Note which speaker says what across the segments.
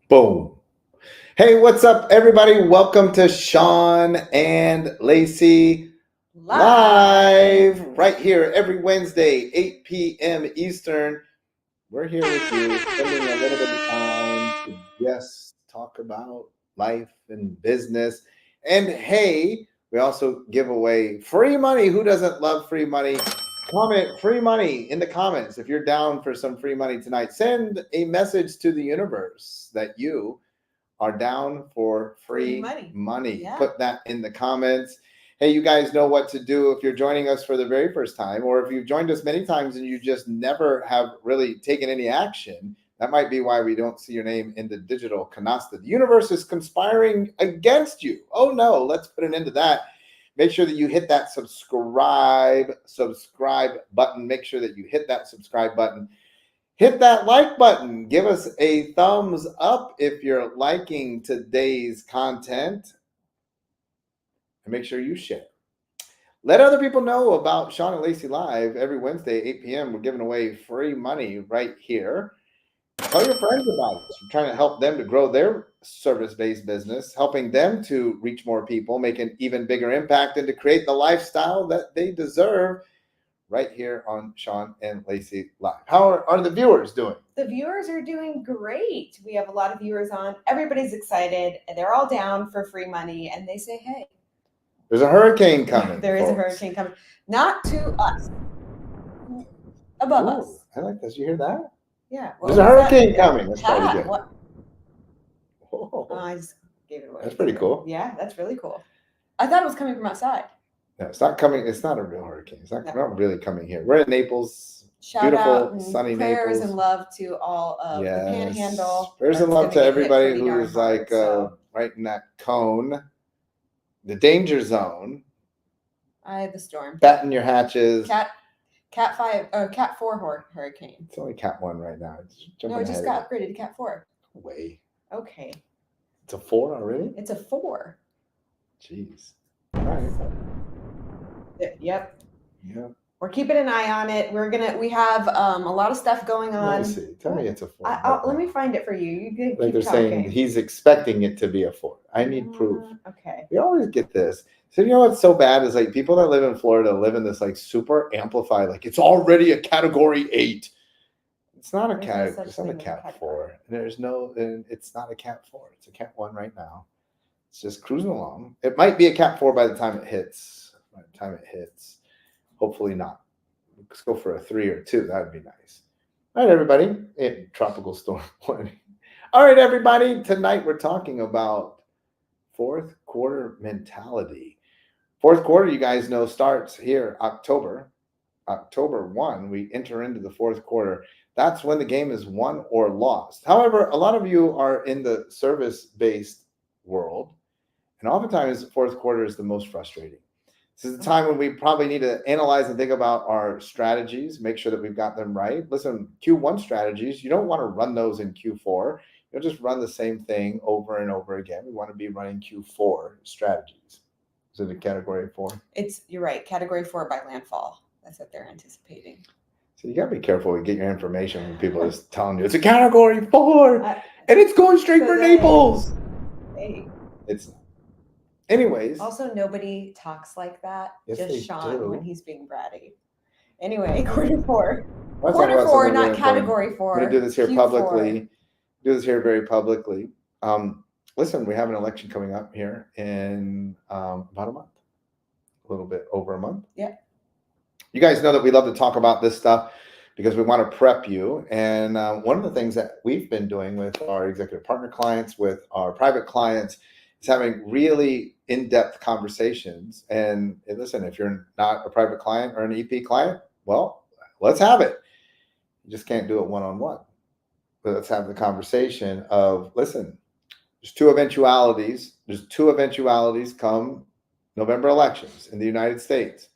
Speaker 1: Boom. Hey, what's up, everybody? Welcome to Shawn and Lacey Live, right here every Wednesday, 8 p.m. Eastern. We're here with you, spending a little bit of time to just talk about life and business. And hey, we also give away free money. Who doesn't love free money? Comment free money in the comments. If you're down for some free money tonight, send a message to the universe that you are down for free money.
Speaker 2: Yeah.
Speaker 1: Put that in the comments. Hey, you guys know what to do if you're joining us for the very first time, or if you've joined us many times and you just never have really taken any action. That might be why we don't see your name in the digital canasta. The universe is conspiring against you. Oh no, let's put an end to that. Make sure that you hit that subscribe button. Make sure that you hit that subscribe button. Hit that like button. Give us a thumbs up if you're liking today's content. And make sure you share. Let other people know about Shawn and Lacey Live every Wednesday, 8 p.m. We're giving away free money right here. Tell your friends about it. We're trying to help them to grow their service-based business, helping them to reach more people, make an even bigger impact, and to create the lifestyle that they deserve right here on Shawn and Lacey Live. How are the viewers doing?
Speaker 2: The viewers are doing great. We have a lot of viewers on. Everybody's excited. They're all down for free money. And they say, hey,
Speaker 1: there's a hurricane coming.
Speaker 2: There is a hurricane coming. Not to us. Above us.
Speaker 1: I like this. You hear that?
Speaker 2: Yeah.
Speaker 1: There's a hurricane coming. Let's try it again.
Speaker 2: What? Oh, I just gave it away.
Speaker 1: That's pretty cool.
Speaker 2: Yeah, that's really cool. I thought it was coming from outside.
Speaker 1: No, it's not coming. It's not a real hurricane. It's not really coming here. We're in Naples.
Speaker 2: Shout
Speaker 1: beautiful,
Speaker 2: out and
Speaker 1: sunny
Speaker 2: prayers
Speaker 1: Naples.
Speaker 2: And love to all of the Panhandle.
Speaker 1: Prayers and love to everybody who's like right in that cone, the danger zone.
Speaker 2: I had the storm.
Speaker 1: Batten your hatches.
Speaker 2: Cat 4 hurricane.
Speaker 1: It's only Cat 1 right now.
Speaker 2: No, it just got upgraded to Cat 4.
Speaker 1: Way.
Speaker 2: Okay.
Speaker 1: It's a 4 already?
Speaker 2: It's a 4.
Speaker 1: Jeez. All right.
Speaker 2: Yep.
Speaker 1: Yeah.
Speaker 2: We're keeping an eye on it. We have a lot of stuff going on.
Speaker 1: Let me see. Tell me it's a 4.
Speaker 2: Let me find it for you. You can
Speaker 1: like
Speaker 2: keep
Speaker 1: they're
Speaker 2: talking.
Speaker 1: saying he's expecting it to be a 4. I need proof.
Speaker 2: Okay.
Speaker 1: We always get this. So you know what's so bad is like people that live in Florida live in this like super amplified, like it's already a category 8. It's not a category. It's not a cat 4. It's not a cat 4. It's a cat 1 right now. It's just cruising along. It might be a cat 4 by the time it hits. Hopefully not. Let's go for a 3 or 2. That would be nice. All right, everybody. Tropical storm warning. All right, everybody. Tonight we're talking about fourth quarter mentality. Fourth quarter, you guys know, starts here October 1. We enter into the fourth quarter. That's when the game is won or lost. However, a lot of you are in the service-based world, and oftentimes the fourth quarter is the most frustrating. This is the time when we probably need to analyze and think about our strategies, make sure that we've got them right. Listen, Q1 strategies, you don't want to run those in Q4. You'll just run the same thing over and over again. We want to be running Q4 strategies. Is it a category 4?
Speaker 2: You're right. Category 4 by landfall. That's what they're anticipating.
Speaker 1: So you got to be careful when you get your information when people are just telling you it's a category 4 and it's going straight for Naples.
Speaker 2: Hey.
Speaker 1: It's not. Anyways.
Speaker 2: Also, nobody talks like that.
Speaker 1: Yes,
Speaker 2: just Shawn
Speaker 1: do.
Speaker 2: when he's being bratty. Anyway, quarter 4.
Speaker 1: Let's
Speaker 2: quarter 4, not category 4.
Speaker 1: I'm going to do this here publicly. Do this here very publicly. Listen, we have an election coming up here in about a month. A little bit over a month.
Speaker 2: Yeah.
Speaker 1: You guys know that we love to talk about this stuff because we want to prep you. And one of the things that we've been doing with our executive partner clients, with our private clients, is having really in-depth conversations. And listen, if you're not a private client or an EP client, well, let's have it. You just can't do it one-on-one. But let's have the conversation of, listen, there's two eventualities. There's 2 eventualities come November elections in the United States.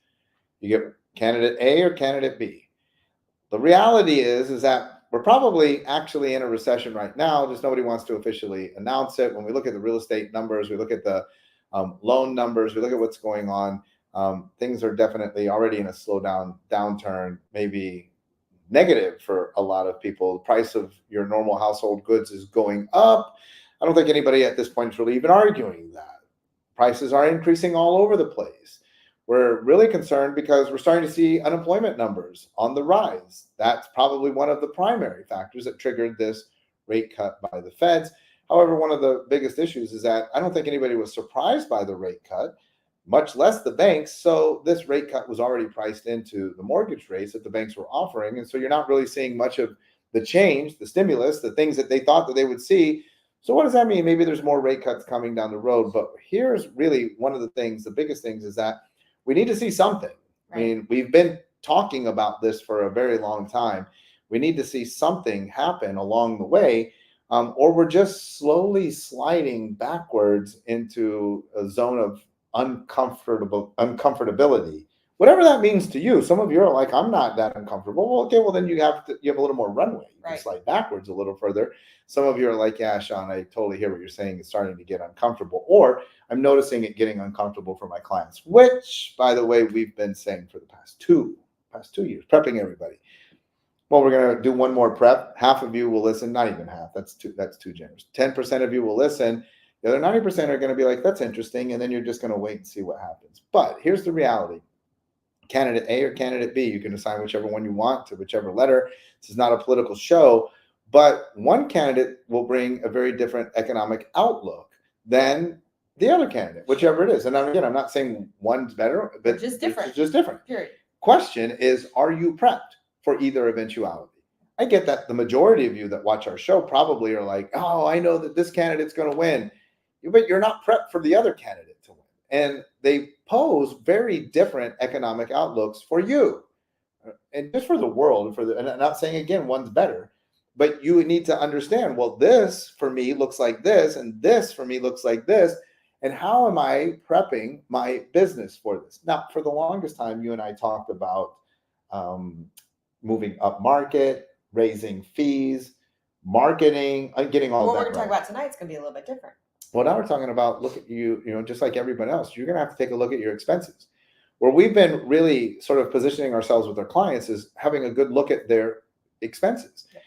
Speaker 1: You get candidate A or candidate B. The reality is that we're probably actually in a recession right now. Just nobody wants to officially announce it. When we look at the real estate numbers, we look at the loan numbers, we look at what's going on. Things are definitely already in a downturn, maybe negative for a lot of people. The price of your normal household goods is going up. I don't think anybody at this point is really even arguing that. Prices are increasing all over the place. We're really concerned because we're starting to see unemployment numbers on the rise. That's probably one of the primary factors that triggered this rate cut by the feds. However, one of the biggest issues is that I don't think anybody was surprised by the rate cut, much less the banks. So this rate cut was already priced into the mortgage rates that the banks were offering. And so you're not really seeing much of the change, the stimulus, the things that they thought that they would see. So what does that mean? Maybe there's more rate cuts coming down the road. But here's really one of the things, the biggest things is that we need to see something. Right. I mean, we've been talking about this for a very long time. We need to see something happen along the way, or we're just slowly sliding backwards into a zone of uncomfortability, whatever that means to you. Some of you are like, I'm not that uncomfortable. Well, okay, well then you have a little more runway. You can slide backwards a little further. Some of you are like, yeah, Shawn, I totally hear what you're saying. It's starting to get uncomfortable, or I'm noticing it getting uncomfortable for my clients, which, by the way, we've been saying for the past two years, prepping everybody. Well, we're going to do one more prep. Half of you will listen, not even half. That's too generous. 10% of you will listen. The other 90% are going to be like, that's interesting. And then you're just going to wait and see what happens. But here's the reality. Candidate A or candidate B, you can assign whichever one you want to whichever letter. This is not a political show, but one candidate will bring a very different economic outlook than the other candidate, whichever it is. And again, I'm not saying one's better, but
Speaker 2: just different.
Speaker 1: It's just different.
Speaker 2: Period.
Speaker 1: Question is, are you prepped for either eventuality? I get that the majority of you that watch our show probably are like, oh, I know that this candidate's going to win, but you're not prepped for the other candidate to win. And they pose very different economic outlooks for you and just for the world. And I'm not saying, again, one's better, but you need to understand, well, this for me looks like this, and this for me looks like this. And how am I prepping my business for this? Now, for the longest time, you and I talked about moving up market, raising fees, marketing, getting all that.
Speaker 2: What we're going to talk about tonight is going to be a little bit different.
Speaker 1: Well, now we're talking about, look at you, just like everyone else, you're going to have to take a look at your expenses. Where we've been really sort of positioning ourselves with our clients is having a good look at their expenses. Yeah.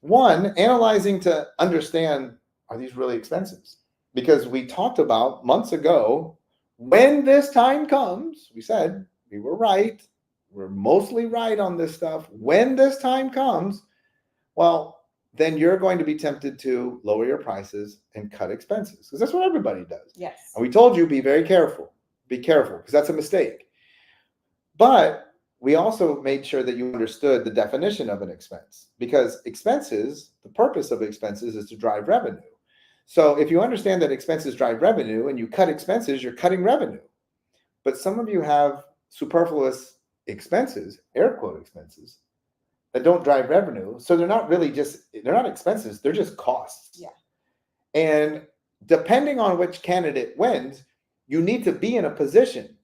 Speaker 1: One, analyzing to understand, are these really expenses? Because we talked about months ago, when this time comes, we said we were right. We're mostly right on this stuff. When this time comes, well, then you're going to be tempted to lower your prices and cut expenses, because that's what everybody does.
Speaker 2: Yes.
Speaker 1: And we told you, be very careful. Be careful, because that's a mistake. But we also made sure that you understood the definition of an expense, because expenses, the purpose of expenses is to drive revenue. So if you understand that expenses drive revenue and you cut expenses, you're cutting revenue. But some of you have superfluous expenses, air quote expenses, that don't drive revenue. So they're not expenses, they're just costs.
Speaker 2: Yeah.
Speaker 1: And depending on which candidate wins, you need to be in a position,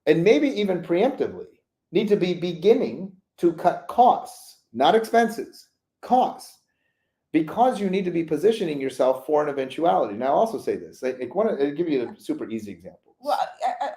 Speaker 1: and maybe even preemptively, need to be beginning to cut costs, not expenses, costs, because you need to be positioning yourself for an eventuality. Now, I'll also say this. I want to give you a super easy example.
Speaker 2: Well,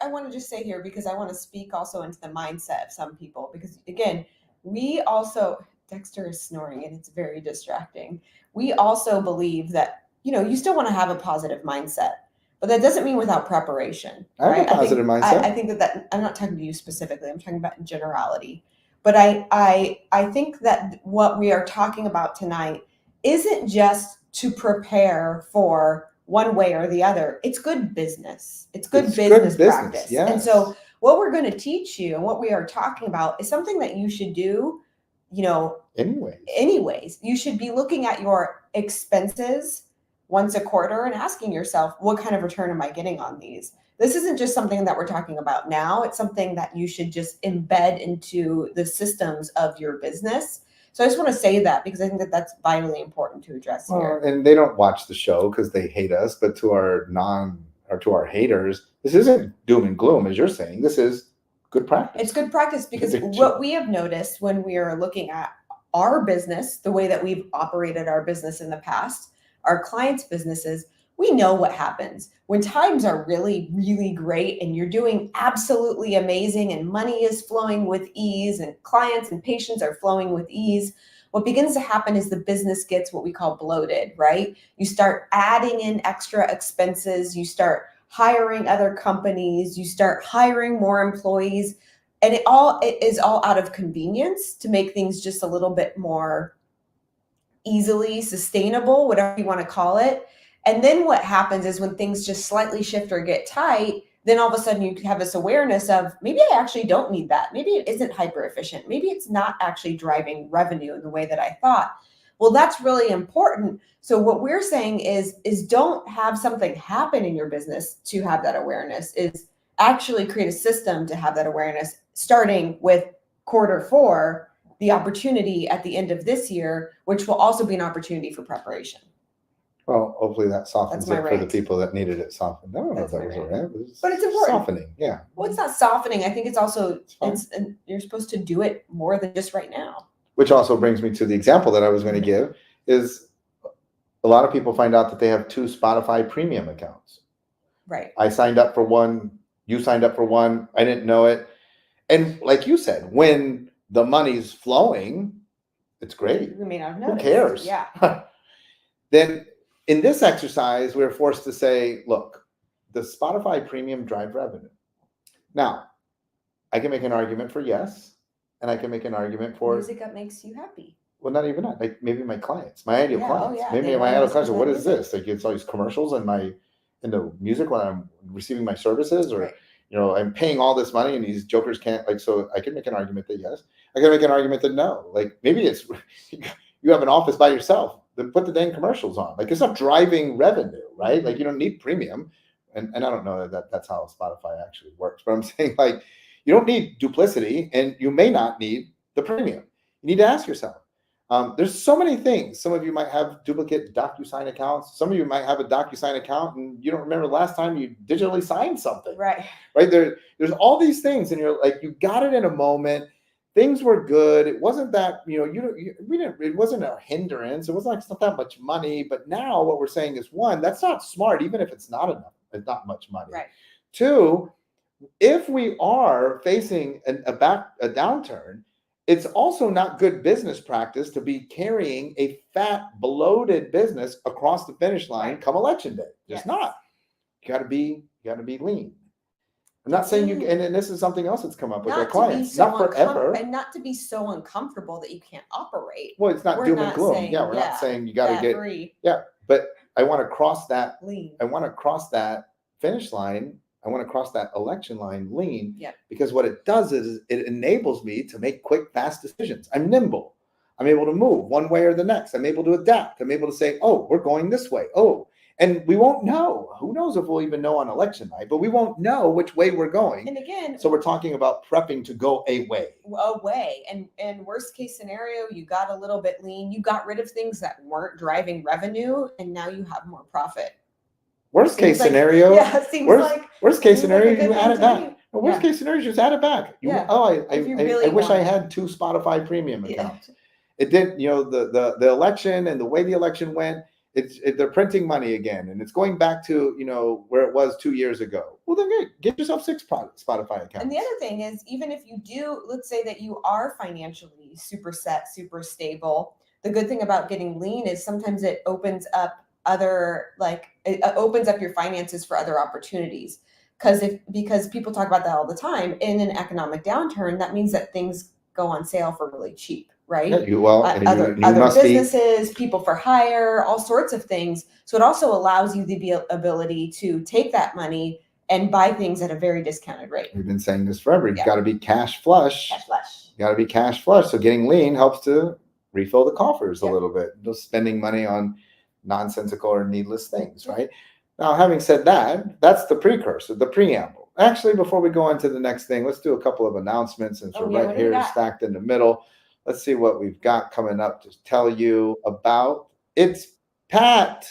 Speaker 2: I want to just say here, because I want to speak also into the mindset of some people, because again, we also, Dexter is snoring and it's very distracting. We also believe that, you still want to have a positive mindset, but that doesn't mean without preparation.
Speaker 1: I have a positive mindset.
Speaker 2: I think that I'm not talking to you specifically. I'm talking about in generality. But I think that what we are talking about tonight isn't just to prepare for one way or the other. It's good business. It's good business practice.
Speaker 1: Yes.
Speaker 2: And so what we're going to teach you and what we are talking about is something that you should do, anyways. You should be looking at your expenses once a quarter and asking yourself, what kind of return am I getting on these? This isn't just something that we're talking about now. It's something that you should just embed into the systems of your business. So I just want to say that, because I think that that's vitally important to address here.
Speaker 1: And they don't watch the show because they hate us, but to our haters, this isn't doom and gloom, as you're saying. This is good practice.
Speaker 2: It's good practice, because what we have noticed when we are looking at our business, the way that we've operated our business in the past, our clients' businesses, we know what happens when times are really, really great and you're doing absolutely amazing and money is flowing with ease and clients and patients are flowing with ease. What begins to happen is the business gets what we call bloated, right? You start adding in extra expenses, you start hiring other companies, you start hiring more employees, and it is all out of convenience to make things just a little bit more easily sustainable, whatever you want to call it. And then what happens is when things just slightly shift or get tight, then all of a sudden you have this awareness of maybe I actually don't need that. Maybe it isn't hyper efficient. Maybe it's not actually driving revenue in the way that I thought. Well, that's really important. So what we're saying is don't have something happen in your business to have that awareness, is actually create a system to have that awareness, starting with Q4, the opportunity at the end of this year, which will also be an opportunity for preparation.
Speaker 1: Well, hopefully that softens
Speaker 2: That's
Speaker 1: it
Speaker 2: my
Speaker 1: for the
Speaker 2: rant.
Speaker 1: people that needed it softened. I don't know if
Speaker 2: That's
Speaker 1: that
Speaker 2: my
Speaker 1: was a
Speaker 2: rant.
Speaker 1: rant,
Speaker 2: But it's important.
Speaker 1: Softening, yeah.
Speaker 2: Well, it's not softening. I think it's also,
Speaker 1: fine.
Speaker 2: you're supposed to do it more than just right now.
Speaker 1: Which also brings me to the example that I was going to give is a lot of people find out that they have 2 Spotify premium accounts.
Speaker 2: Right.
Speaker 1: I signed up for one, you signed up for one, I didn't know it. And like you said, when the money's flowing, it's great.
Speaker 2: We may not have
Speaker 1: Who
Speaker 2: noticed.
Speaker 1: cares?
Speaker 2: Yeah.
Speaker 1: Then in this exercise, we're forced to say, look, the Spotify premium drive revenue. Now, I can make an argument for yes, and I can make an argument for
Speaker 2: music that makes you happy.
Speaker 1: Well, not even that. Like maybe my clients, my ideal clients.
Speaker 2: yeah,
Speaker 1: Maybe
Speaker 2: they
Speaker 1: my
Speaker 2: wanna
Speaker 1: ideal
Speaker 2: listen
Speaker 1: clients
Speaker 2: to
Speaker 1: are, what
Speaker 2: that
Speaker 1: is
Speaker 2: music.
Speaker 1: this? Like it's all these commercials in the music when I'm receiving my services, or
Speaker 2: Right.
Speaker 1: I'm paying all this money and these jokers can't, like, so I can make an argument that yes. I can make an argument that no. Like maybe it's you have an office by yourself, then put the dang commercials on. Like it's not driving revenue, right? Like you don't need premium. And I don't know that that's how Spotify actually works, but I'm saying like you don't need duplicity and you may not need the premium. You need to ask yourself. There's so many things. Some of you might have duplicate DocuSign accounts. Some of you might have a DocuSign account and you don't remember the last time you digitally signed something.
Speaker 2: Right.
Speaker 1: Right? There's all these things, and you're like, you got it in a moment. Things were good. It wasn't that, it wasn't a hindrance. It wasn't like it's not that much money. But now what we're saying is, one, that's not smart, even if it's not enough, it's not much money.
Speaker 2: Right.
Speaker 1: Two, if we are facing a downturn, it's also not good business practice to be carrying a fat, bloated business across the finish line come election day. It's not. You got to be lean. I'm not saying you, and this is something else that's come up with our clients. Not forever.
Speaker 2: And not to be so uncomfortable that you can't operate.
Speaker 1: Well, it's not doom and gloom. We're not saying you got to get
Speaker 2: free.
Speaker 1: Yeah, but I want to cross that
Speaker 2: lean.
Speaker 1: I want to cross that finish line. I want to cross that election line lean, because what it does is it enables me to make quick, fast decisions. I'm nimble. I'm able to move one way or the next. I'm able to adapt. I'm able to say, oh, we're going this way. Oh, and we won't know. Who knows if we'll even know on election night, but we won't know which way we're going.
Speaker 2: And again,
Speaker 1: so we're talking about prepping to go a way.
Speaker 2: And worst case scenario, you got a little bit lean. You got rid of things that weren't driving revenue, and now you have more profit.
Speaker 1: Worst case scenario, worst case scenario, you add it back. Worst case scenario, you just add it back. I wish I had 2 Spotify premium accounts. It did, the election and the way the election went, they're printing money again, and it's going back to where it was 2 years ago. Well, then great, get yourself 6 Spotify accounts.
Speaker 2: And the other thing is, even if you do, let's say that you are financially super set, super stable. The good thing about getting lean is sometimes it opens up it opens up your finances for other opportunities. Because people talk about that all the time. In an economic downturn, that means that things go on sale for really cheap, right? Other businesses, people for hire, all sorts of things. So it also allows you the ability to take that money and buy things at a very discounted rate.
Speaker 1: We've been saying this forever. You've got to be cash flush. You got to be cash flush. So getting lean helps to refill the coffers a little bit. Just spending money on nonsensical or needless things, right? Now, having said that, that's the precursor, the preamble. Actually, before we go into the next thing, let's do a couple of announcements since we're right here stacked in the middle. Let's see what we've got coming up to tell you about. It's Pat.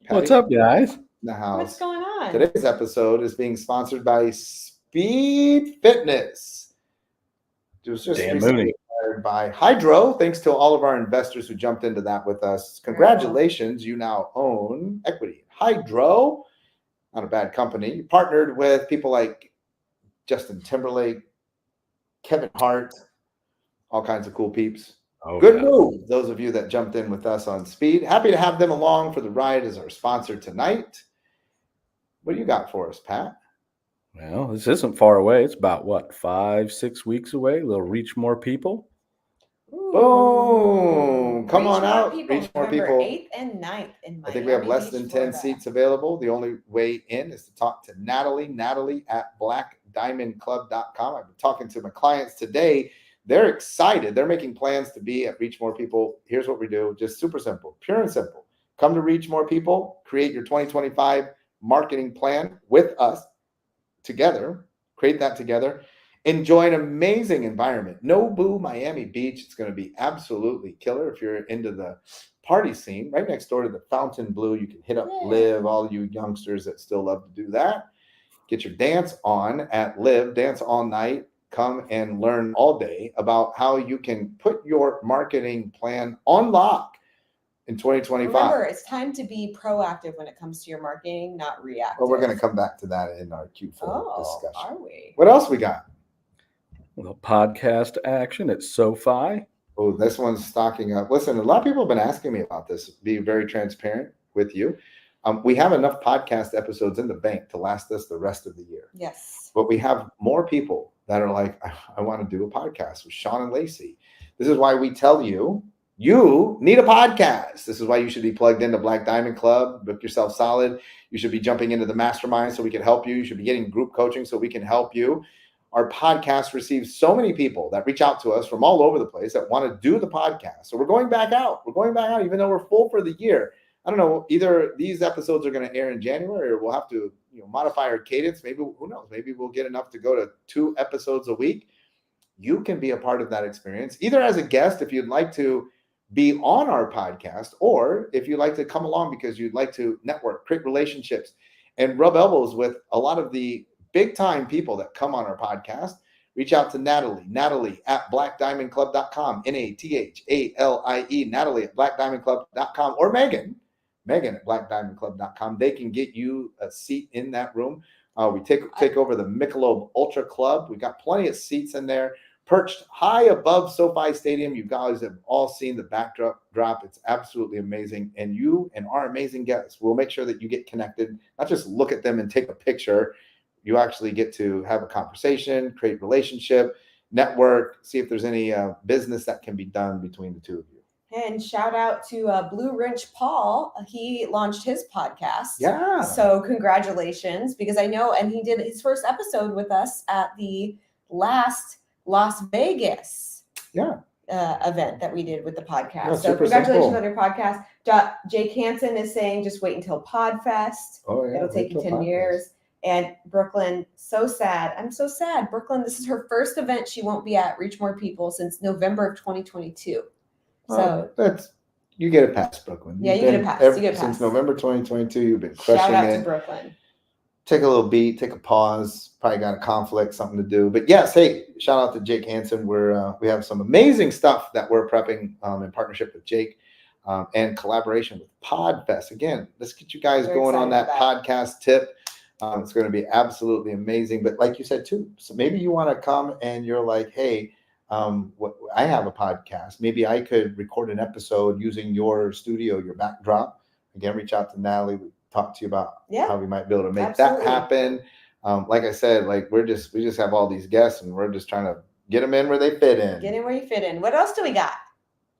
Speaker 3: What's up, guys?
Speaker 1: In the house.
Speaker 2: What's going on?
Speaker 1: Today's episode is being sponsored by Speed Fitness.
Speaker 3: Dan Mooney.
Speaker 1: acquired by Hydro. Thanks to all of our investors who jumped into that with us. Congratulations, you now own equity. Hydro, not a bad company. You partnered with people like Justin Timberlake, Kevin Hart, all kinds of cool peeps. Good move. Those of you that jumped in with us on Speed. Happy to have them along for the ride as our sponsor tonight. What do you got for us, Pat?
Speaker 3: Well, this isn't far away. It's about, 5-6 weeks away. We'll reach more people.
Speaker 2: Ooh.
Speaker 1: Boom. Come
Speaker 2: Reach
Speaker 1: on
Speaker 2: more
Speaker 1: out.
Speaker 2: people,
Speaker 1: Reach more
Speaker 2: November
Speaker 1: people.
Speaker 2: 8th and 9th in Miami
Speaker 1: I think we have less
Speaker 2: Beach,
Speaker 1: than 10
Speaker 2: Florida.
Speaker 1: seats available. The only way in is to talk to Natalie at blackdiamondclub.com. I've been talking to my clients today. They're excited. They're making plans to be at Reach More People. Here's what we do. Just super simple, pure and simple. Come to Reach More People, create your 2025 marketing plan with us together, create that together. Enjoy an amazing environment. Nobu, Miami Beach. It's going to be absolutely killer if you're into the party scene. Right next door to the Fountain Blue, you can hit up Live, all you youngsters that still love to do that. Get your dance on at Live, dance all night. Come and learn all day about how you can put your marketing plan on lock in 2025.
Speaker 2: Remember, it's time to be proactive when it comes to your marketing, not reactive.
Speaker 1: Well, we're going to come back to that in our Q4 discussion.
Speaker 2: Are we?
Speaker 1: What else we got?
Speaker 3: Well, podcast action at SoFi.
Speaker 1: Oh, this one's stocking up. Listen, a lot of people have been asking me about this. Be very transparent with you. We have enough podcast episodes in the bank to last us the rest of the year.
Speaker 2: Yes.
Speaker 1: But we have more people that are like, I want to do a podcast with Shawn and Lacey. This is why we tell you, you need a podcast. This is why you should be plugged into Black Diamond Club. Book yourself solid. You should be jumping into the mastermind so we can help you. You should be getting group coaching so we can help you. Our podcast receives so many people that reach out to us from all over the place that want to do the podcast. So we're going back out. Even though we're full for the year. I don't know, either these episodes are going to air in January or we'll have to modify our cadence. Maybe, who knows, maybe we'll get enough to go to 2 episodes a week. You can be a part of that experience, either as a guest if you'd like to be on our podcast, or if you'd like to come along because you'd like to network, create relationships, and rub elbows with a lot of the big time people that come on our podcast. Reach out to Natalie at blackdiamondclub.com, Nathali, Natalie at blackdiamondclub.com, or Megan at blackdiamondclub.com. They can get you a seat in that room. We take over the Michelob Ultra Club. We got plenty of seats in there, perched high above SoFi Stadium. You guys have all seen the backdrop. It's absolutely amazing. And you and our amazing guests will make sure that you get connected, not just look at them and take a picture. You actually get to have a conversation, create relationship, network, see if there's any business that can be done between the two of you.
Speaker 2: And shout out to Blue Wrench Paul. He launched his podcast.
Speaker 1: Yeah.
Speaker 2: So congratulations, because I know, and he did his first episode with us at the last Las Vegas event that we did with the podcast.
Speaker 1: Yeah,
Speaker 2: so congratulations
Speaker 1: simple
Speaker 2: on your podcast. Jake Hansen is saying just wait until Podfest.
Speaker 1: Oh, yeah.
Speaker 2: It'll take you 10 years. And Brooklyn, so sad. I'm so sad. Brooklyn, this is her first event she won't be at Reach More People since November of 2022. So
Speaker 1: you get a pass, Brooklyn.
Speaker 2: Yeah, you get a pass.
Speaker 1: Since November 2022, you've been crushing it.
Speaker 2: Shout out to Brooklyn.
Speaker 1: Take a little beat, take a pause. Probably got a conflict, something to do. But yes, hey, shout out to Jake Hansen. We have some amazing stuff that we're prepping in partnership with Jake and collaboration with Podfest. Again, let's get you guys going on that podcast tip. It's going to be absolutely amazing. But like you said too, so maybe you want to come and you're like, hey, I have a podcast. Maybe I could record an episode using your studio, your backdrop. Again, reach out to Natalie. We talk to you about how we might be able to make that happen. Like I said, we just have all these guests and we're just trying to get them in where they fit in.
Speaker 2: Get in where you fit in. What else do we got?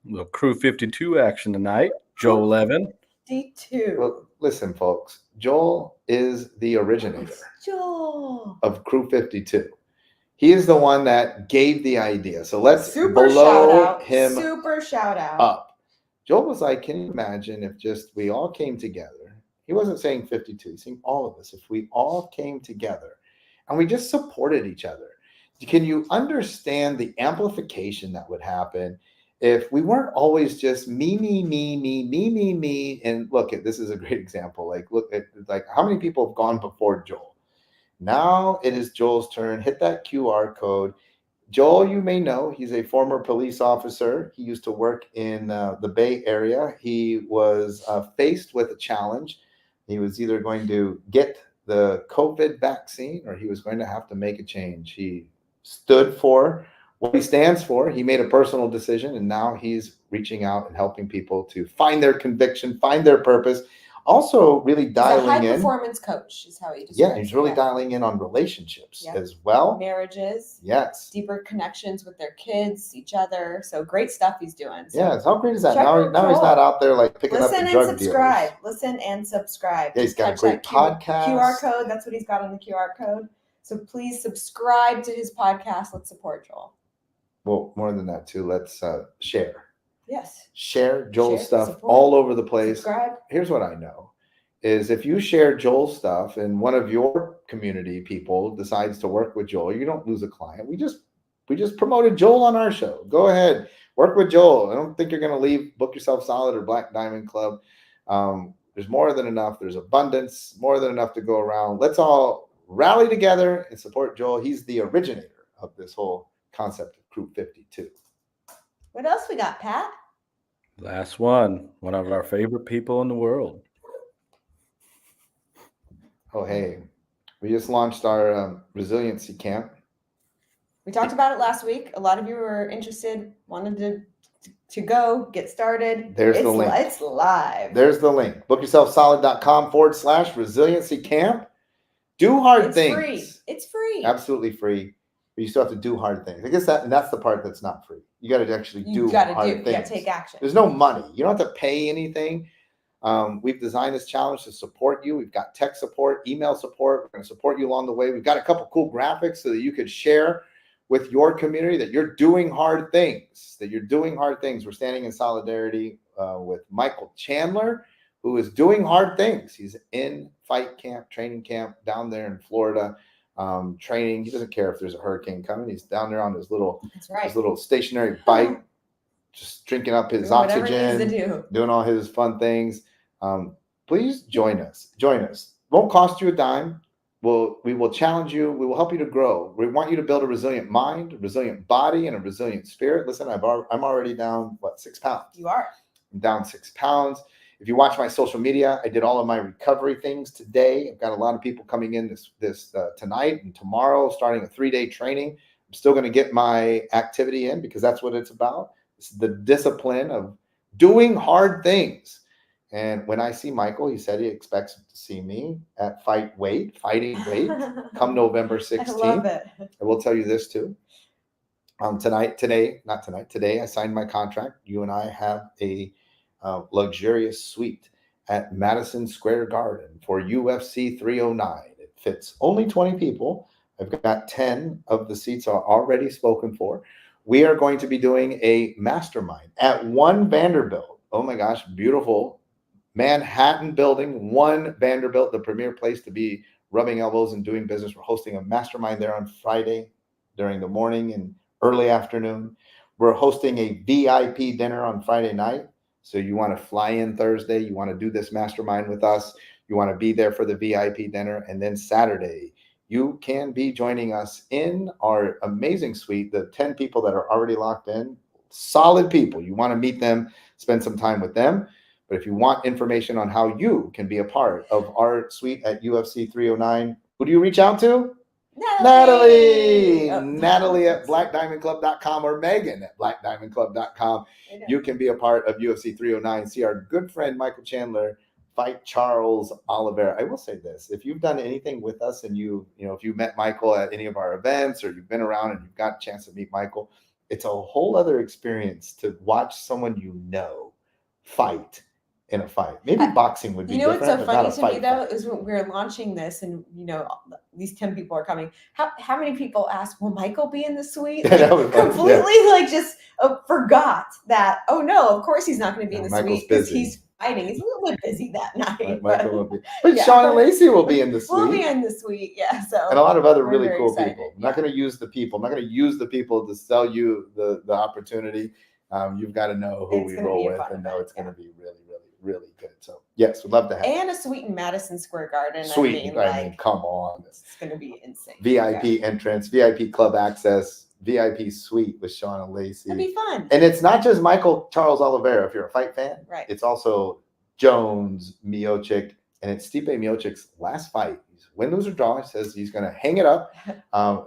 Speaker 3: Little Crew 52 action tonight. Joel Levin.
Speaker 2: D2.
Speaker 1: Well, listen, folks. Joel is the originator of Crew 52. He is the one that gave the idea. So let's blow him up. Joel was like, can you imagine if just we all came together? He wasn't saying 52. He's saying all of us. If we all came together and we just supported each other. Can you understand the amplification that would happen if we weren't always just me? And look, this is a great example. Look at how many people have gone before Joel. Now it is Joel's turn. Hit that QR code. Joel, you may know, he's a former police officer. He used to work in the Bay Area. He was faced with a challenge. He was either going to get the COVID vaccine or he was going to have to make a change. He stood for what he stands for. He made a personal decision, and now he's reaching out and helping people to find their conviction, find their purpose. Also, really
Speaker 2: He's a
Speaker 1: dialing
Speaker 2: high
Speaker 1: in.
Speaker 2: performance coach is how he describes
Speaker 1: Yeah, he's really
Speaker 2: it.
Speaker 1: dialing in on relationships
Speaker 2: Yeah.
Speaker 1: as well.
Speaker 2: Marriages,
Speaker 1: Yes.
Speaker 2: deeper connections with their kids, each other. So great stuff he's doing. So
Speaker 1: Yes. How great is that?
Speaker 2: check
Speaker 1: Now
Speaker 2: out
Speaker 1: he's
Speaker 2: Joel.
Speaker 1: not out there like picking
Speaker 2: listen
Speaker 1: up the
Speaker 2: and
Speaker 1: drug
Speaker 2: subscribe.
Speaker 1: dealers.
Speaker 2: Listen and subscribe.
Speaker 1: Yeah, he's
Speaker 2: Just
Speaker 1: got a
Speaker 2: touch
Speaker 1: great
Speaker 2: that
Speaker 1: podcast.
Speaker 2: QR code. That's what he's got on the QR code. So please subscribe to his podcast. Let's support Joel.
Speaker 1: Well, more than that too. Let's share.
Speaker 2: Yes.
Speaker 1: Share Joel's
Speaker 2: Share,
Speaker 1: stuff
Speaker 2: support,
Speaker 1: all over the place.
Speaker 2: Subscribe.
Speaker 1: Here's what I know is if you share Joel's stuff and one of your community people decides to work with Joel, you don't lose a client. We just promoted Joel on our show. Go ahead, work with Joel. I don't think you're going to leave Book Yourself Solid or Black Diamond Club. There's more than enough. There's abundance, more than enough to go around. Let's all rally together and support Joel. He's the originator of this whole concept of Crew 52.
Speaker 2: What else we got, Pat?
Speaker 3: Last one of our favorite people in the world.
Speaker 1: Oh, hey, we just launched our resiliency camp.
Speaker 2: We talked about it last week. A lot of you were interested, wanted to go, get started.
Speaker 1: There's the link.
Speaker 2: It's live.
Speaker 1: There's the link. BookYourselfSolid.com/resiliency camp. Do hard things.
Speaker 2: Free. It's free.
Speaker 1: Absolutely free. But you still have to do hard things. I guess that's the part that's not free. You got to actually do hard things.
Speaker 2: You got to take action.
Speaker 1: There's no money. You don't have to pay anything. We've designed this challenge to support you. We've got tech support, email support. We're going to support you along the way. We've got a couple cool graphics so that you could share with your community that you're doing hard things, We're standing in solidarity with Michael Chandler, who is doing hard things. He's in fight camp, training camp down there in Florida, training. He doesn't care if there's a hurricane coming. He's down there on his little stationary bike, just drinking up his oxygen, doing all his fun things. Please join us. Won't cost you a dime. We will challenge you. We will help you to grow. We want you to build a resilient mind, a resilient body, and a resilient spirit. Listen, I'm already down 6 pounds.
Speaker 2: You are.
Speaker 1: I'm down 6 pounds. If you watch my social media, I did all of my recovery things today. I've got a lot of people coming in this tonight and tomorrow, starting a 3-day training. I'm still going to get my activity in because that's what it's about. It's the discipline of doing hard things. And when I see Michael, he said he expects to see me at fighting weight come November 16th.
Speaker 2: I love it.
Speaker 1: I will tell you this too. Today, I signed my contract. You and I have a luxurious suite at Madison Square Garden for UFC 309. It fits only 20 people. I've got 10 of the seats are already spoken for. We are going to be doing a mastermind at One Vanderbilt. Oh my gosh, beautiful Manhattan building, One Vanderbilt, the premier place to be rubbing elbows and doing business. We're hosting a mastermind there on Friday during the morning and early afternoon. We're hosting a VIP dinner on Friday night. So you want to fly in Thursday, you want to do this mastermind with us, you want to be there for the VIP dinner, and then Saturday, you can be joining us in our amazing suite. The 10 people that are already locked in, solid people. You want to meet them, spend some time with them. But if you want information on how you can be a part of our suite at UFC 309, who do you reach out to? Natalie at blackdiamondclub.com or Megan at blackdiamondclub.com. You can be a part of UFC 309. See our good friend Michael Chandler fight Charles Oliveira. I will say this: if you've done anything with us, and if you met Michael at any of our events, or you've been around and you've got a chance to meet Michael, it's a whole other experience to watch someone fight in a fight. Maybe boxing would be different.
Speaker 2: What's so funny to me though is when we were launching this, and these 10 people are coming. How many people asked, "Will Michael be in the suite?" Completely just forgot that. Oh no, of course he's not going to be in the suite because he's fighting. He's a little bit busy that night.
Speaker 1: Michael will be, but Shawn and Lacey will be in the suite.
Speaker 2: We'll be in the suite, yeah. So
Speaker 1: and a lot of other really cool people. I'm not going to use the people. I'm not going to use the people to sell you the opportunity. You've got to know who we roll with and know it's going to be really, really, really good. So yes, we'd love to have
Speaker 2: and a suite in Madison Square Garden.
Speaker 1: I mean, come on,
Speaker 2: it's going to be insane.
Speaker 1: VIP entrance, VIP club access. VIP suite with Shawn and Lacey.
Speaker 2: That'd be fun.
Speaker 1: And it's not just Michael Charles Oliveira, if you're a fight fan.
Speaker 2: Right.
Speaker 1: It's also Jones, Miocic, and it's Stipe Miocic's last fight. He's win, lose, or draw. He says he's going to hang it up.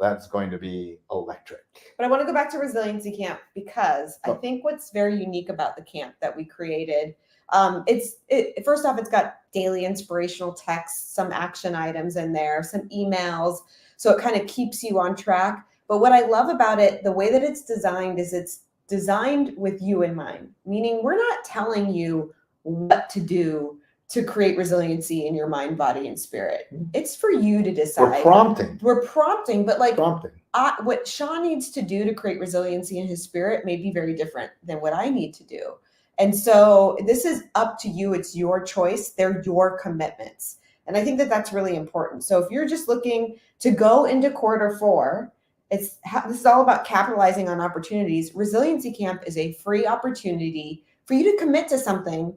Speaker 1: That's going to be electric.
Speaker 2: But I want to go back to Resiliency Camp because I think what's very unique about the camp that we created, first off, it's got daily inspirational texts, some action items in there, some emails. So it kind of keeps you on track. But what I love about it, the way that it's designed is it's designed with you in mind, meaning we're not telling you what to do to create resiliency in your mind, body, and spirit. It's for you to decide. We're prompting, but like what Shawn needs to do to create resiliency in his spirit may be very different than what I need to do. And so this is up to you. It's your choice. They're your commitments. And I think that that's really important. So if you're just looking to go into quarter four, this is all about capitalizing on opportunities. Resiliency Camp is a free opportunity for you to commit to something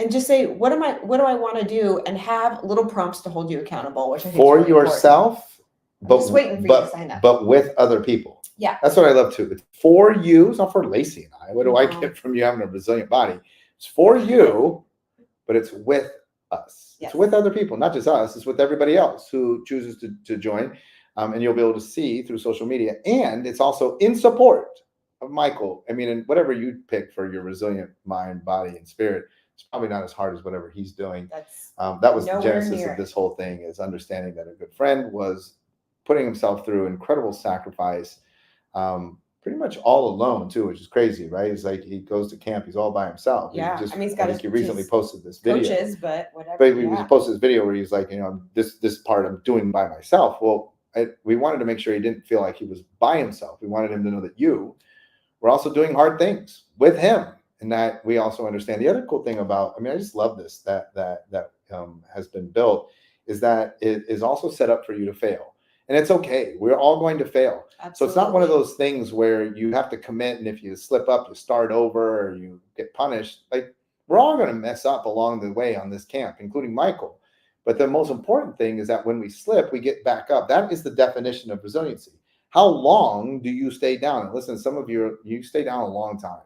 Speaker 2: and just say, what do I want to do? And have little prompts to hold you accountable, which I think
Speaker 1: for
Speaker 2: is really
Speaker 1: yourself,
Speaker 2: but just waiting for you to sign up.
Speaker 1: But with other people.
Speaker 2: Yeah.
Speaker 1: That's what I love too. It's for you. It's not for Lacey and I. What do I get from you having a resilient body? It's for you, but it's with us. Yes. It's with other people, not just us. It's with everybody else who chooses to join. And you'll be able to see through social media. And it's also in support of Michael. I mean, and whatever you pick for your resilient mind, body, and spirit, it's probably not as hard as whatever he's doing. That was the genesis of this whole thing, is understanding that a good friend was putting himself through incredible sacrifice, pretty much all alone too, which is crazy, right? It's like he goes to camp, he's all by himself.
Speaker 2: Yeah,
Speaker 1: I think he recently posted this video.
Speaker 2: Coaches, but whatever.
Speaker 1: But he posted this video where he's like, this part I'm doing by myself. Well, we wanted to make sure he didn't feel like he was by himself. We wanted him to know that you were also doing hard things with him, and that we also understand. The other cool thing about, I just love this that has been built, is that it is also set up for you to fail. And it's okay. We're all going to fail. Absolutely. So it's not one of those things where you have to commit, and if you slip up, you start over or you get punished. Like, we're all going to mess up along the way on this camp, including Michael. But the most important thing is that when we slip, we get back up. That is the definition of resiliency. How long do you stay down? And listen, some of you stay down a long time.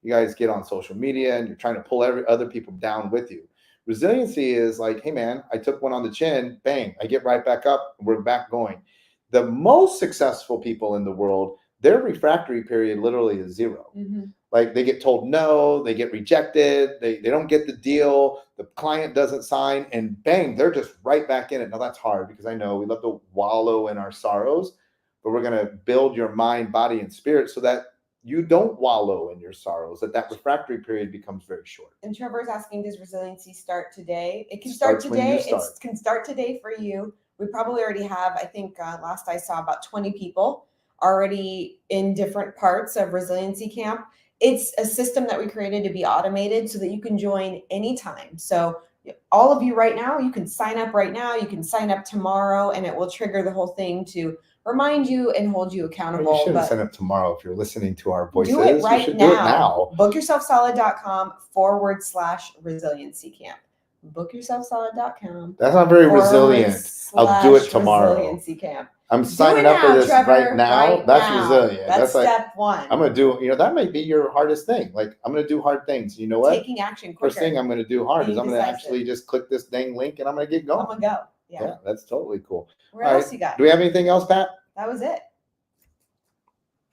Speaker 1: You guys get on social media and you're trying to pull other people down with you. Resiliency is like, hey man, I took one on the chin, bang, I get right back up, we're back going. The most successful people in the world, their refractory period literally is 0. Mm-hmm. Like, they get told no, they get rejected, they don't get the deal, the client doesn't sign, and bang, they're just right back in it. Now that's hard, because I know we love to wallow in our sorrows, but we're going to build your mind, body, and spirit so that you don't wallow in your sorrows, that refractory period becomes very short.
Speaker 2: And Trevor's asking, does resiliency start today? It can start today. It can start today for you. We probably already have, I think last I saw, about 20 people already in different parts of Resiliency Camp. It's a system that we created to be automated so that you can join anytime. So all of you right now, you can sign up right now. You can sign up tomorrow, and it will trigger the whole thing to remind you and hold you accountable.
Speaker 1: You shouldn't sign up tomorrow if you're listening to our voices.
Speaker 2: Do it right now.
Speaker 1: Do it now.
Speaker 2: BookYourselfSolid.com/resiliency camp. BookYourselfSolid.com.
Speaker 1: That's not very resilient. I'll do it tomorrow.
Speaker 2: Resiliency camp.
Speaker 1: I'm signing up for this
Speaker 2: Trevor,
Speaker 1: right now. That's resilient.
Speaker 2: That's
Speaker 1: like,
Speaker 2: step one.
Speaker 1: I'm going to do, that might be your hardest thing. Like, I'm going to do hard things. You know what?
Speaker 2: Taking action quicker.
Speaker 1: First thing I'm going to do hard is I'm going to actually just click this dang link and I'm going to get going.
Speaker 2: I'm going to go.
Speaker 1: Yeah, that's totally cool.
Speaker 2: Where else you got?
Speaker 1: Do we have anything else, Pat?
Speaker 2: That was it.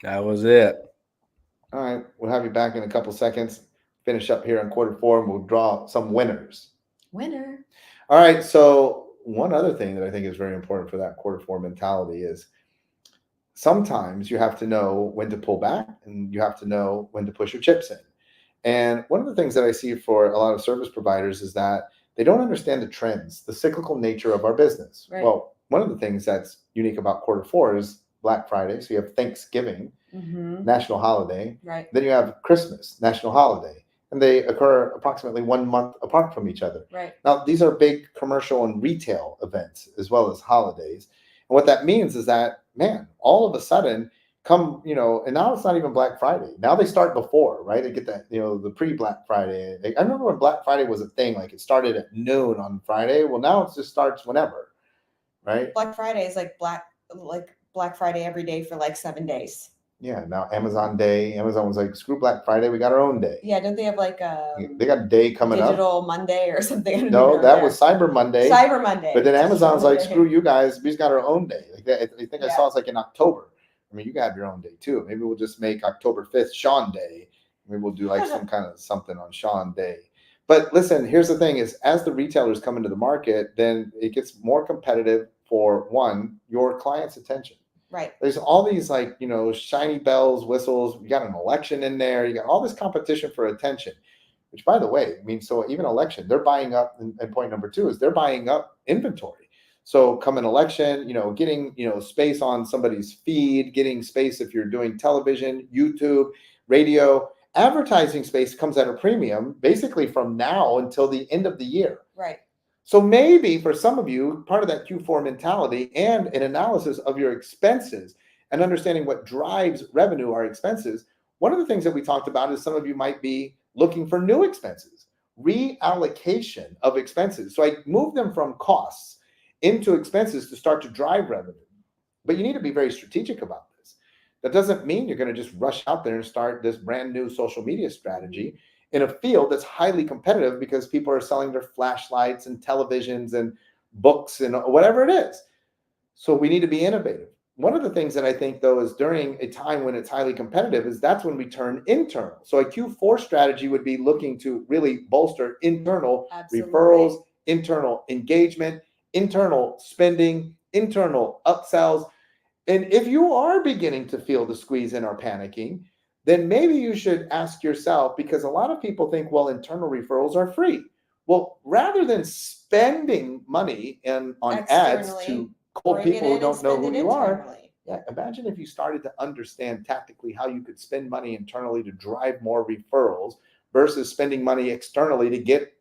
Speaker 3: That was it.
Speaker 1: All right. We'll have you back in a couple seconds. Finish up here in quarter four, and we'll draw some winners.
Speaker 2: Winner.
Speaker 1: All right. So one other thing that I think is very important for that quarter four mentality is sometimes you have to know when to pull back, and you have to know when to push your chips in. And one of the things that I see for a lot of service providers is that they don't understand the trends, the cyclical nature of our business. Right. Well, one of the things that's unique about quarter four is Black Friday. So you have Thanksgiving, national holiday. Right. Then you have Christmas, national holiday. And they occur approximately 1 month apart from each other. Right. Now, these are big commercial and retail events as well as holidays. And what that means is that, man, all of a sudden come, and now it's not even Black Friday. Now they start before, right? They get that, the pre-Black Friday. I remember when Black Friday was a thing, like it started at noon on Friday. Well, now it just starts whenever, right?
Speaker 2: Black Friday is like Black Friday every day for like 7 days.
Speaker 1: Yeah, now Amazon Day. Amazon was like, screw Black Friday, we got our own day.
Speaker 2: Yeah, don't they have like
Speaker 1: They got a day coming up.
Speaker 2: Digital Monday or something? I don't
Speaker 1: No,
Speaker 2: even know
Speaker 1: that
Speaker 2: there.
Speaker 1: was Cyber Monday.
Speaker 2: Cyber Monday.
Speaker 1: But then Amazon's like,
Speaker 2: Monday.
Speaker 1: screw you guys, we just got our own day. Like that, I think I
Speaker 2: Yeah.
Speaker 1: saw it's like in October. I mean, you got your own day too. Maybe we'll just make October 5th Shawn Day. Maybe we'll do like some kind of something on Shawn Day. But listen, here's the thing is, as the retailers come into the market, then it gets more competitive for, one, your client's attention.
Speaker 2: Right.
Speaker 1: There's all these like, shiny bells, whistles. You got an election in there. You got all this competition for attention, which, by the way, I mean, so even election, they're buying up. And point number 2 is they're buying up inventory. So come an election, getting, space on somebody's feed, getting space if you're doing television, YouTube, radio, advertising space comes at a premium basically from now until the end of the year.
Speaker 2: Right.
Speaker 1: So maybe for some of you, part of that Q4 mentality and an analysis of your expenses and understanding what drives revenue are expenses. One of the things that we talked about is some of you might be looking for new expenses, reallocation of expenses. So I move them from costs into expenses to start to drive revenue. But you need to be very strategic about this. That doesn't mean you're going to just rush out there and start this brand new social media strategy in a field that's highly competitive because people are selling their flashlights and televisions and books and whatever it is. So we need to be innovative. One of the things that I think, though, is during a time when it's highly competitive is that's when we turn internal. So a Q4 strategy would be looking to really bolster internal referrals, internal engagement, internal spending, internal upsells. And if you are beginning to feel the squeeze and are panicking, then maybe you should ask yourself, because a lot of people think, well, internal referrals are free. Well, rather than spending money on ads to cold people who don't know who you are, imagine if you started to understand tactically how you could spend money internally to drive more referrals versus spending money externally to get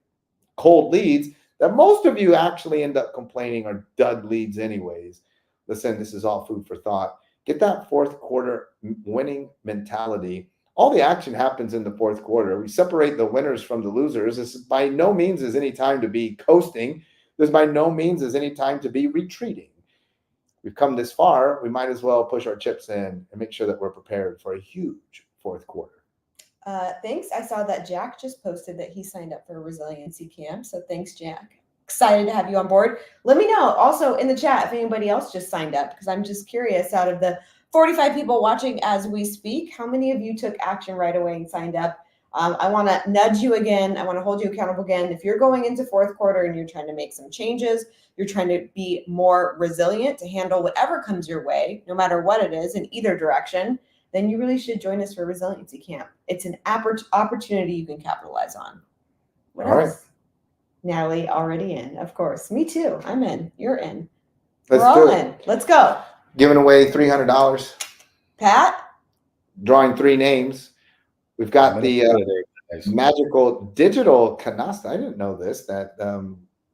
Speaker 1: cold leads that most of you actually end up complaining are dud leads anyways. Listen, this is all food for thought. Get that fourth quarter winning mentality. All the action happens in the fourth quarter. We separate the winners from the losers. This by no means is any time to be coasting. This by no means is any time to be retreating. We've come this far. We might as well push our chips in and make sure that we're prepared for a huge fourth quarter.
Speaker 2: Thanks. I saw that Jack just posted that he signed up for a resiliency camp. So thanks, Jack. Excited to have you on board. Let me know also in the chat if anybody else just signed up, because I'm just curious, out of the 45 people watching as we speak, how many of you took action right away and signed up? I want to nudge you again. I want to hold you accountable again. If you're going into fourth quarter and you're trying to make some changes, you're trying to be more resilient to handle whatever comes your way, no matter what it is in either direction, then you really should join us for Resiliency Camp. It's an opportunity you can capitalize on. What else? Right. Natalie, already in, of course. Me too. I'm in. You're in. We're all in. Let's go.
Speaker 1: Giving away $300.
Speaker 2: Pat?
Speaker 1: Drawing 3 names. We've got the magical digital canasta. I didn't know this, that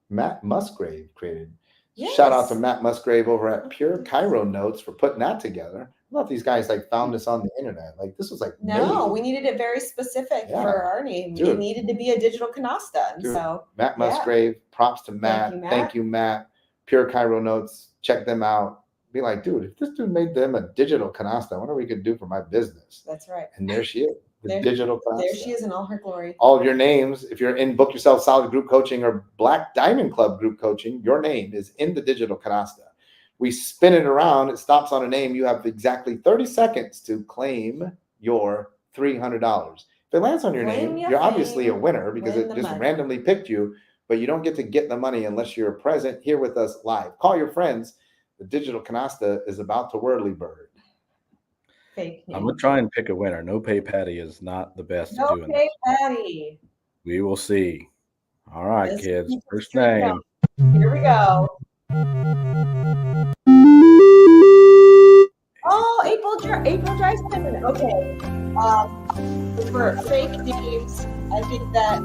Speaker 1: Matt Musgrave created. Yes. Shout out to Matt Musgrave over at Pure Chiro Notes for putting that together. I thought these guys found this on the internet. This was
Speaker 2: no, we needed it very specific for our name. Dude. It needed to be a digital canasta. And so
Speaker 1: Matt Musgrave, props to Matt. Thank you, Matt. Pure Chiro Notes, check them out. Be like, dude, if this dude made them a digital canasta, I wonder what we could do for my business.
Speaker 2: That's right.
Speaker 1: And there she is. Digital canasta.
Speaker 2: There she is in all her glory.
Speaker 1: All of your names, if you're in Book Yourself Solid Group Coaching or Black Diamond Club Group Coaching, your name is in the digital canasta. We spin it around, it stops on a name. You have exactly 30 seconds to claim your $300. If it lands on your name, you're obviously a winner because it just randomly picked you, but you don't get to get the money unless you're present here with us live. Call your friends. The digital canasta is about to whirly bird.
Speaker 2: Fake name.
Speaker 3: I'm going to try and pick a winner. No Pay Patty is not the best at doing
Speaker 2: this. No Pay Patty.
Speaker 3: We will see. All right, kids. First name.
Speaker 2: Here we go. Oh, April Dry Cinnamon. Okay. For fake names, I think that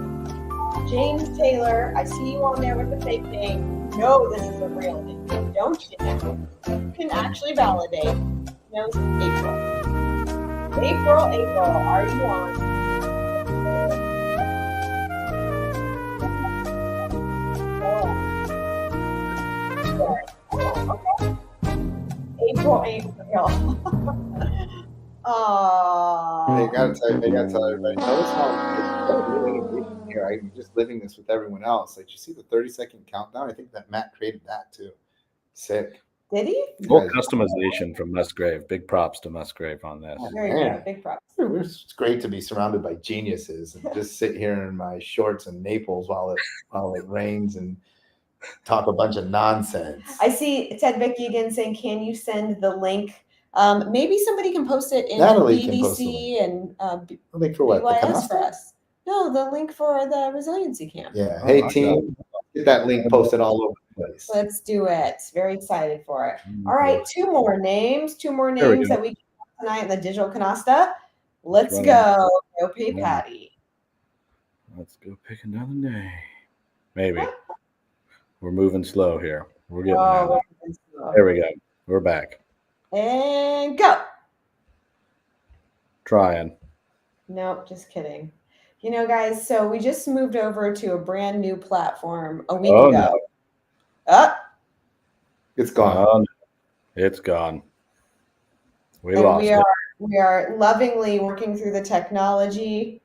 Speaker 2: James Taylor, I see you on there with the fake name. No, this is a real name. Don't you know? You can actually validate. No, April. April, are you on? Okay. April people ain't real.
Speaker 1: I
Speaker 2: Oh,
Speaker 1: gotta tell everybody. Notice how new innovation here. I'm just living this with everyone else. Like you see the 30-second countdown. I think that Matt created that too. Sick.
Speaker 2: did he?
Speaker 3: Full
Speaker 1: Guys,
Speaker 3: customization from Musgrave. Big props to Musgrave on this.
Speaker 2: Very
Speaker 1: man.
Speaker 2: good. Big props.
Speaker 1: It's great to be surrounded by geniuses and just sit here in my shorts in Naples while it rains and talk a bunch of nonsense.
Speaker 2: I see Ted Vicky again saying, "Can you send the link?" Maybe somebody can post it in
Speaker 1: Natalie can post the
Speaker 2: BDC and
Speaker 1: I think for what? The
Speaker 2: BYS for
Speaker 1: canasta?
Speaker 2: us. No, the link for the resiliency camp.
Speaker 1: Yeah.
Speaker 3: Oh,
Speaker 1: Hey
Speaker 3: I
Speaker 1: team, get that link posted all over the place.
Speaker 2: Let's do it. Very excited for it.
Speaker 3: Mm-hmm.
Speaker 2: All right, two more names
Speaker 3: There we go.
Speaker 2: that we can have tonight in the digital canasta. Let's
Speaker 3: Right
Speaker 2: go. Go pay
Speaker 3: Yeah.
Speaker 2: Patty.
Speaker 3: Let's go pick another name. Maybe. We're moving slow here. We're getting
Speaker 2: Oh,
Speaker 3: there. There we go. We're back.
Speaker 2: and go.
Speaker 3: Trying.
Speaker 2: Nope, just kidding. You know, guys, so we just moved over to a brand new platform a week
Speaker 3: Oh,
Speaker 2: ago.
Speaker 3: no.
Speaker 2: Oh,
Speaker 1: It's gone.
Speaker 3: Oh, no. It's gone. We
Speaker 2: and
Speaker 3: lost it.
Speaker 2: we are lovingly working through the technology.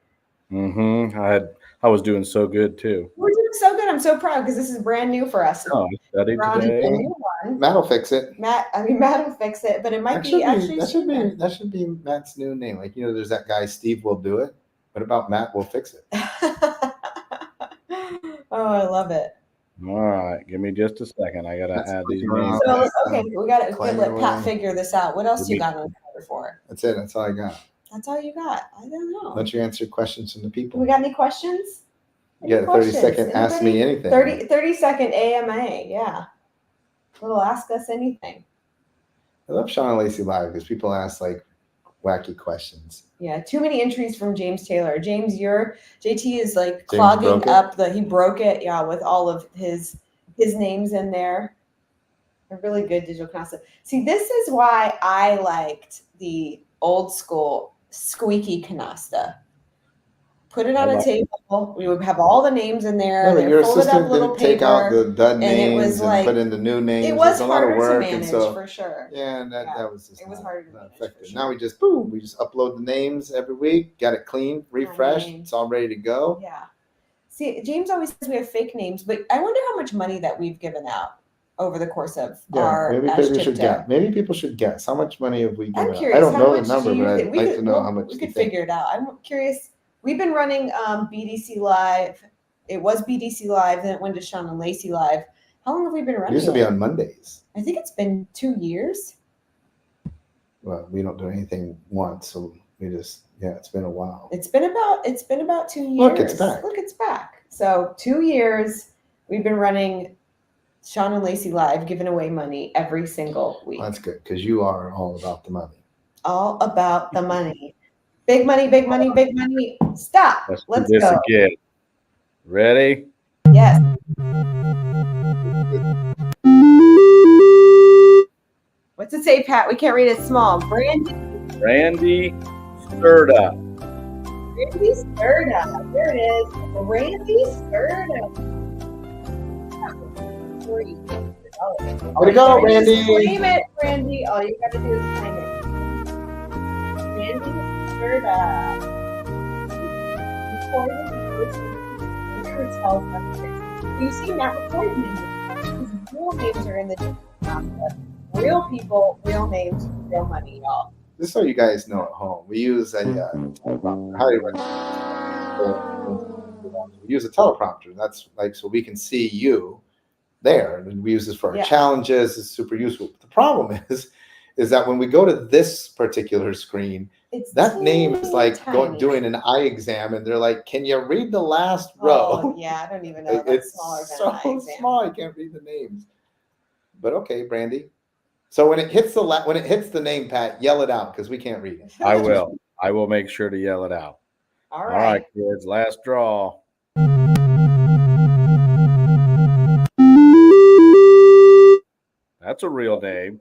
Speaker 3: I was doing so good too.
Speaker 2: We're doing so good. I'm so proud because this is brand new for us.
Speaker 3: Oh, I studied
Speaker 2: We're on
Speaker 3: today.
Speaker 2: a new one.
Speaker 1: Matt will fix it.
Speaker 2: Matt will fix it, but it might be actually sooner.
Speaker 1: that should be Matt's new name. Like there's that guy Steve will do it. What about Matt will fix it?
Speaker 2: Oh, I love it.
Speaker 3: All right, give me just a second. I gotta add these names.
Speaker 2: So okay, we got to
Speaker 1: Claim
Speaker 2: let
Speaker 1: it
Speaker 2: Pat
Speaker 1: away.
Speaker 2: figure this out. What else you got on the calendar for?
Speaker 1: That's it. That's all I got.
Speaker 2: That's all you got. I don't know.
Speaker 1: Why don't you answer questions from the people?
Speaker 2: We got any questions?
Speaker 1: You got a 30-second ask me anything.
Speaker 2: 30-second AMA, yeah. Little ask us anything.
Speaker 1: I love Shawn and Lacey Live because people ask like wacky questions.
Speaker 2: Yeah, too many entries from James Taylor. James, your JT is like
Speaker 1: James
Speaker 2: clogging
Speaker 1: broke it?
Speaker 2: up he broke it, yeah, with all of his names in there. A really good digital concept. See, this is why I liked the old school squeaky canasta. Put it on a table. We would have all the names in there.
Speaker 1: No, but
Speaker 2: They're
Speaker 1: your
Speaker 2: folded up
Speaker 1: assistant
Speaker 2: little
Speaker 1: didn't take out
Speaker 2: paper.
Speaker 1: the dud
Speaker 2: and it was
Speaker 1: names and
Speaker 2: like-
Speaker 1: put in the new names.
Speaker 2: It was
Speaker 1: It's a lot of
Speaker 2: harder to
Speaker 1: work,
Speaker 2: manage
Speaker 1: and so
Speaker 2: for sure.
Speaker 1: yeah, and that was just
Speaker 2: It was
Speaker 1: not-
Speaker 2: harder to
Speaker 1: not
Speaker 2: manage for
Speaker 1: effective.
Speaker 2: sure.
Speaker 1: Now we just upload the names every week, got it clean, refreshed,
Speaker 2: mean-
Speaker 1: it's all ready to go.
Speaker 2: Yeah. See, James always says we have fake names, but I wonder how much money that we've given out over the course of our
Speaker 1: maybe
Speaker 2: Ash
Speaker 1: people should
Speaker 2: Tiptoe.
Speaker 1: guess. Maybe people should guess how much money have we given
Speaker 2: I'm
Speaker 1: out?
Speaker 2: curious.
Speaker 1: I don't
Speaker 2: how
Speaker 1: know the
Speaker 2: much
Speaker 1: number,
Speaker 2: do you
Speaker 1: but
Speaker 2: think?
Speaker 1: I'd
Speaker 2: We
Speaker 1: like
Speaker 2: could-
Speaker 1: to know
Speaker 2: we'll-
Speaker 1: how much.
Speaker 2: we
Speaker 1: you
Speaker 2: could
Speaker 1: think.
Speaker 2: figure it out. I'm curious. We've been running BDC Live. It was BDC Live, then it went to Shawn and Lacey Live. How long have we been
Speaker 1: It
Speaker 2: running?
Speaker 1: used to be
Speaker 2: it?
Speaker 1: on Mondays.
Speaker 2: I think it's been 2 years.
Speaker 1: Well, we don't do anything once, so we just it's been a while.
Speaker 2: It's been about 2 years.
Speaker 1: Look, it's back.
Speaker 2: Look, it's back. So 2 years we've been running Shawn and Lacey Live, giving away money every single week.
Speaker 1: Well, that's good because you are all about the money.
Speaker 2: All about the money. Big money, big money, big money. Stop. Let's
Speaker 3: do this
Speaker 2: go.
Speaker 3: again. Ready?
Speaker 2: Yes. What's it say, Pat? We can't read it small. Brandy
Speaker 3: Sturda.
Speaker 2: Sturda. There it is. Brandy Sturda.
Speaker 1: Way to go, Randy.
Speaker 2: Claim it, Brandy. All you got to do is claim it. Brandy Sturda. You see, not recorded names. His real names are in the real people, real names, real money, y'all.
Speaker 1: Just so you guys know at home, we use a highly recommend. We use a teleprompter. That's like so we can see you there, and we use this for our challenges. It's super useful. But the problem is that when we go to this particular screen, that name is like doing an eye exam, and they're like, "Can you read the last row?"
Speaker 2: Oh, yeah, I don't even know. That's
Speaker 1: It's
Speaker 2: smaller than
Speaker 1: so
Speaker 2: an eye exam.
Speaker 1: small, I can't read the names. But okay, Brandy. So when it hits the name, Pat, yell it out because we can't read it.
Speaker 3: I will. I will make sure to yell it out.
Speaker 2: All
Speaker 3: All
Speaker 2: right.
Speaker 3: right, kids. Last draw. That's a real name.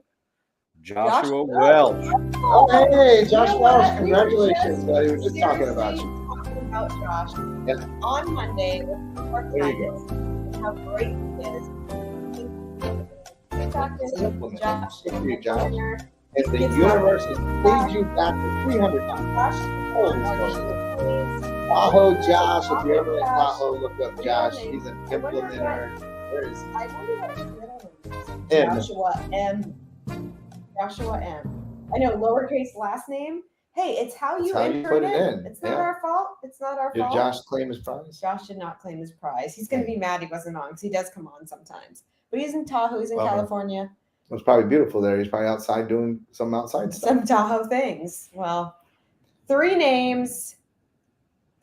Speaker 3: Joshua Welch.
Speaker 1: Oh, hey, Josh Welch,
Speaker 2: We were
Speaker 1: congratulations. We were just talking about you.
Speaker 2: Talking about Josh.
Speaker 1: Yeah.
Speaker 2: On Monday with our
Speaker 1: There you
Speaker 2: clients and how great he is.
Speaker 1: It's a compliment. Good for you, Josh. and the universe has paid you back for $300. Holy smokes. Tahoe Josh, if you're ever in Tahoe, look up Josh. He's an implementer. Where is he?
Speaker 2: I wonder what his middle name is.
Speaker 1: M.
Speaker 2: Joshua M. Joshua M. I know, lowercase last name. Hey, it's how you enter
Speaker 1: put
Speaker 2: it
Speaker 1: it
Speaker 2: in. It's not our fault. It's not our
Speaker 1: Did
Speaker 2: fault.
Speaker 1: Josh claim his prize?
Speaker 2: Josh did not claim his prize. He's going to be mad he wasn't on because he does come on sometimes. But he's in Tahoe. He's in California.
Speaker 1: It was probably beautiful there. He's probably outside doing some outside stuff.
Speaker 2: Some Tahoe things. Well, 3 names,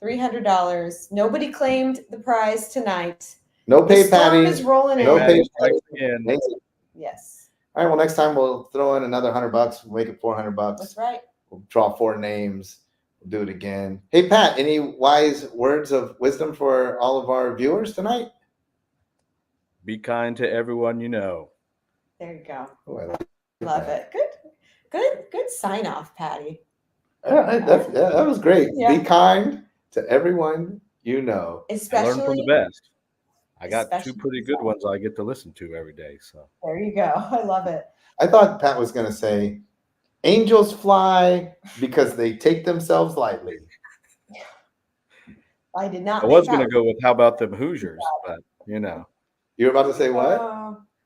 Speaker 2: $300. Nobody claimed the prize tonight.
Speaker 1: No pay,
Speaker 2: The storm
Speaker 1: Patty.
Speaker 2: is rolling in.
Speaker 1: No pay,
Speaker 3: Patty.
Speaker 1: Patty.
Speaker 2: Yes.
Speaker 1: All right. Well, next time we'll throw in another $100. We'll make it $400.
Speaker 2: That's right.
Speaker 1: We'll draw 4 names. We'll do it again. Hey, Pat, any wise words of wisdom for all of our viewers tonight?
Speaker 3: Be kind to everyone you know.
Speaker 2: There you go.
Speaker 1: Oh, I
Speaker 2: Love it. Good sign off, Patty.
Speaker 1: That was great.
Speaker 2: Yeah.
Speaker 1: Be kind to everyone you know.
Speaker 2: Especially,
Speaker 3: I learn from the best. I got
Speaker 2: Especially
Speaker 3: 2 pretty good ones I get to listen to every day. So
Speaker 2: there you go. I love it.
Speaker 1: I thought Pat was going to say, angels fly because they take themselves lightly.
Speaker 2: I did not.
Speaker 3: I was going to go with how about them Hoosiers, but you know.
Speaker 1: You were about to say what?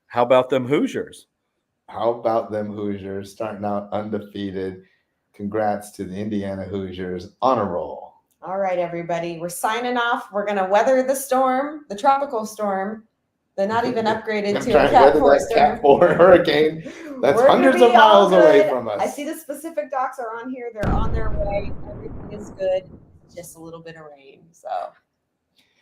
Speaker 3: How about them Hoosiers?
Speaker 1: How about them Hoosiers starting out undefeated? Congrats to the Indiana Hoosiers on a roll.
Speaker 2: All right, everybody. We're signing off. We're going to weather the storm, the tropical storm. They're not even upgraded to a Cat 4 storm.
Speaker 1: Cat 4 hurricane. That's
Speaker 2: We're gonna
Speaker 1: hundreds
Speaker 2: be
Speaker 1: of miles
Speaker 2: all
Speaker 1: away
Speaker 2: good.
Speaker 1: from us.
Speaker 2: I see the specific docks are on here. They're on their way. Everything is good. Just a little bit of rain. So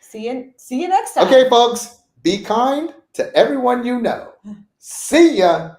Speaker 2: see you next time.
Speaker 1: Okay, folks. Be kind to everyone you know. See ya.